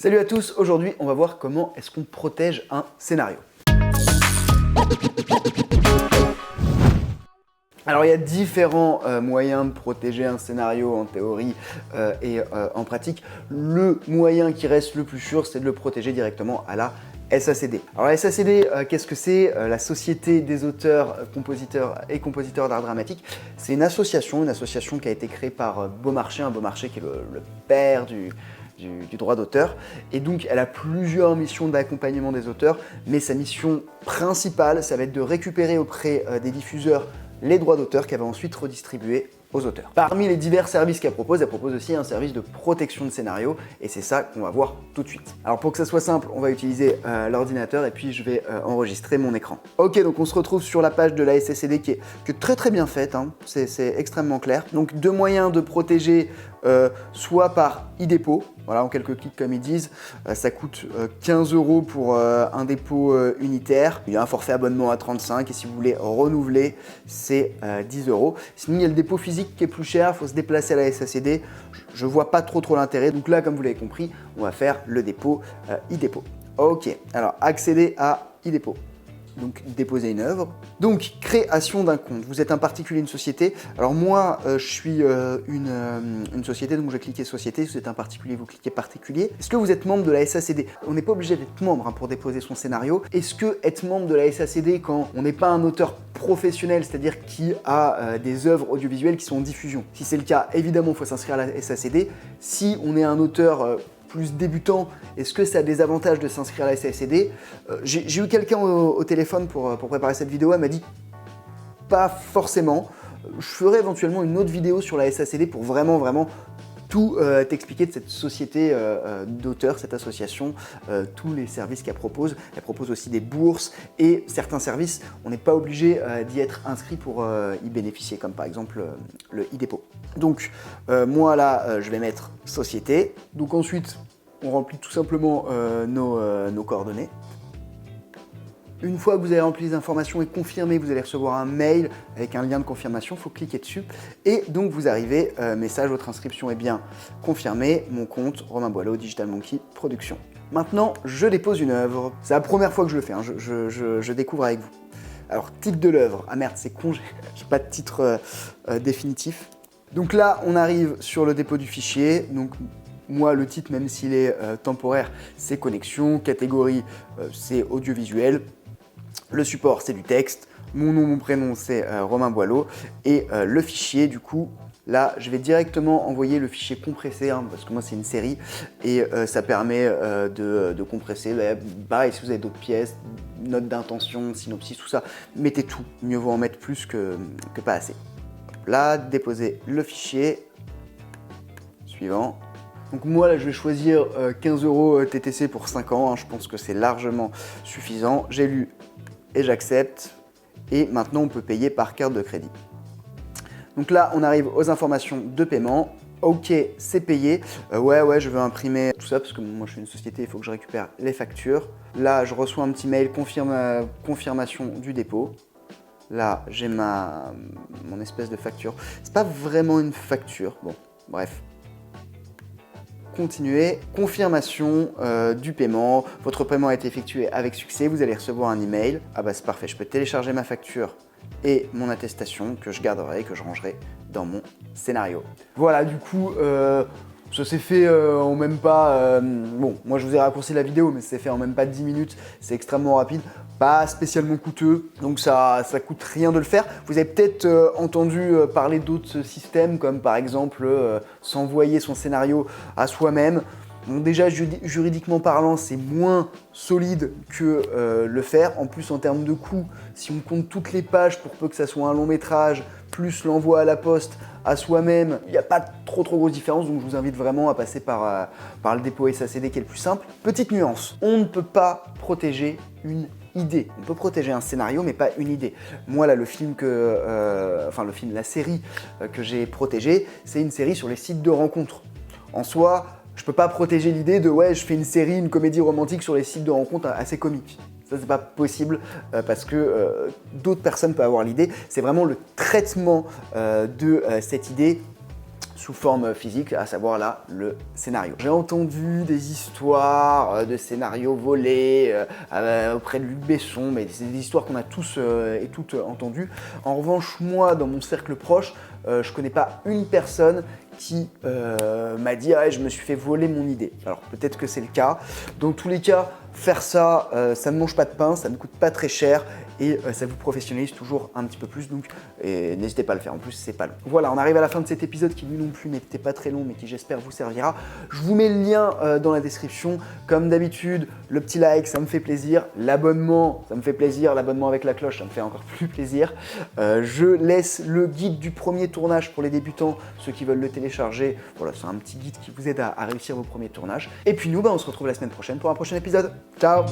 Salut à tous, aujourd'hui on va voir comment est-ce qu'on protège un scénario. Alors il y a différents moyens de protéger un scénario en théorie et en pratique. Le moyen qui reste le plus sûr, c'est de le protéger directement à la SACD. Alors la SACD, qu'est-ce que c'est? La Société des auteurs, compositeurs et compositeurs d'art dramatique. C'est une association qui a été créée par Beaumarchais, Beaumarchais qui est le père du droit d'auteur, et donc elle a plusieurs missions d'accompagnement des auteurs, mais sa mission principale, ça va être de récupérer auprès des diffuseurs les droits d'auteur qu'elle va ensuite redistribuer aux auteurs. Parmi les divers services qu'elle propose aussi un service de protection de scénario, et c'est ça qu'on va voir tout de suite. Alors pour que ça soit simple, on va utiliser l'ordinateur et puis je vais enregistrer mon écran. Ok, donc on se retrouve sur la page de la SACD qui est très bien faite, hein. C'est extrêmement clair. Donc deux moyens de protéger, soit par e-dépôt, voilà, en quelques clics comme ils disent, ça coûte 15 € pour un dépôt unitaire. Il y a un forfait abonnement à 35 et si vous voulez renouveler, c'est 10 €. Sinon, il y a le dépôt physique qui est plus cher, il faut se déplacer à la SACD. Je vois pas trop l'intérêt. Donc là, comme vous l'avez compris, on va faire le dépôt e-dépôt. Ok, alors accéder à e-dépôt. Donc déposer une œuvre. Donc création d'un compte. Vous êtes un particulier, une société. Alors moi, je suis une société, donc je vais cliquer société. Si vous êtes un particulier, vous cliquez particulier. Est-ce que vous êtes membre de la SACD? On n'est pas obligé d'être membre pour déposer son scénario. Est-ce que être membre de la SACD quand on n'est pas un auteur professionnel, c'est-à-dire qui a des œuvres audiovisuelles qui sont en diffusion? Si c'est le cas, évidemment, il faut s'inscrire à la SACD. Si on est un auteur plus débutant, est-ce que ça a des avantages de s'inscrire à la SACD? J'ai eu quelqu'un au téléphone pour préparer cette vidéo, elle m'a dit pas forcément. Je ferai éventuellement une autre vidéo sur la SACD pour vraiment tout t'expliquer de cette société d'auteurs, cette association, tous les services qu'elle propose. Elle propose aussi des bourses et certains services, on n'est pas obligé d'y être inscrit pour y bénéficier, comme par exemple le e-dépôt. Donc moi là, je vais mettre société. Donc ensuite, on remplit tout simplement nos coordonnées. Une fois que vous avez rempli les informations et confirmé, vous allez recevoir un mail avec un lien de confirmation, il faut cliquer dessus. Et donc vous arrivez, message, votre inscription est bien confirmée, mon compte, Romain Boileau, Digital Monkey Production. Maintenant, je dépose une œuvre. C'est la première fois que je le fais, hein. Je découvre avec vous. Alors, titre de l'œuvre. Ah merde, c'est con, j'ai pas de titre définitif. Donc là, on arrive sur le dépôt du fichier. Donc, moi, le titre, même s'il est temporaire, c'est connexion. Catégorie, c'est audiovisuel. Le support, c'est du texte. Mon nom, mon prénom, c'est Romain Boileau. Et le fichier, du coup, là, je vais directement envoyer le fichier compressé, hein, parce que moi, c'est une série. Et ça permet de compresser. Pareil, si vous avez d'autres pièces, notes d'intention, synopsis, tout ça, mettez tout. Mieux vaut en mettre plus que pas assez. Là, déposer le fichier. Suivant. Donc moi là je vais choisir 15 € TTC pour 5 ans, hein. Je pense que c'est largement suffisant. J'ai lu et j'accepte. Et maintenant on peut payer par carte de crédit. Donc là on arrive aux informations de paiement. Ok, c'est payé. Ouais, je veux imprimer tout ça parce que moi je suis une société, il faut que je récupère les factures. Là je reçois un petit mail, confirmation du dépôt. Là j'ai mon espèce de facture. C'est pas vraiment une facture, bon, bref. Continuer, confirmation du paiement, votre paiement a été effectué avec succès, vous allez recevoir un email. Ah bah c'est parfait, je peux télécharger ma facture et mon attestation que je garderai, que je rangerai dans mon scénario. Voilà, du coup, ça s'est fait en même pas... bon, moi je vous ai raccourci la vidéo, mais ça s'est fait en même pas 10 minutes, c'est extrêmement rapide, pas spécialement coûteux, donc ça coûte rien de le faire. Vous avez peut-être entendu parler d'autres systèmes, comme par exemple s'envoyer son scénario à soi-même. Bon, déjà, juridiquement parlant, c'est moins solide que le faire. En plus, en termes de coût, si on compte toutes les pages pour peu que ça soit un long métrage, plus l'envoi à la poste à soi-même, il n'y a pas trop grosse différence. Donc, je vous invite vraiment à passer par le dépôt SACD qui est le plus simple. Petite nuance, on ne peut pas protéger une idée. On peut protéger un scénario, mais pas une idée. Moi, là, la série que j'ai protégée, c'est une série sur les sites de rencontres. En soi, je peux pas protéger l'idée de ouais, je fais une série, une comédie romantique sur les sites de rencontres assez comiques. Ça, c'est pas possible parce que d'autres personnes peuvent avoir l'idée. C'est vraiment le traitement de cette idée sous forme physique, à savoir là, le scénario. J'ai entendu des histoires de scénarios volés auprès de Luc Besson, mais c'est des histoires qu'on a tous et toutes entendues. En revanche, moi, dans mon cercle proche, je connais pas une personne qui m'a dit ah, je me suis fait voler mon idée. Alors peut-être que c'est le cas. Dans tous les cas, faire ça, ça ne mange pas de pain, ça ne coûte pas très cher et ça vous professionnalise toujours un petit peu plus. Donc n'hésitez pas à le faire. En plus, c'est pas long. Voilà, on arrive à la fin de cet épisode qui lui non plus n'était pas très long, mais qui j'espère vous servira. Je vous mets le lien dans la description. Comme d'habitude, le petit like, ça me fait plaisir. L'abonnement, ça me fait plaisir. L'abonnement avec la cloche, ça me fait encore plus plaisir. Je laisse le guide du premier tournage pour les débutants, ceux qui veulent le télécharger. Voilà, c'est un petit guide qui vous aide à réussir vos premiers tournages. Et puis nous, on se retrouve la semaine prochaine pour un prochain épisode. Ciao!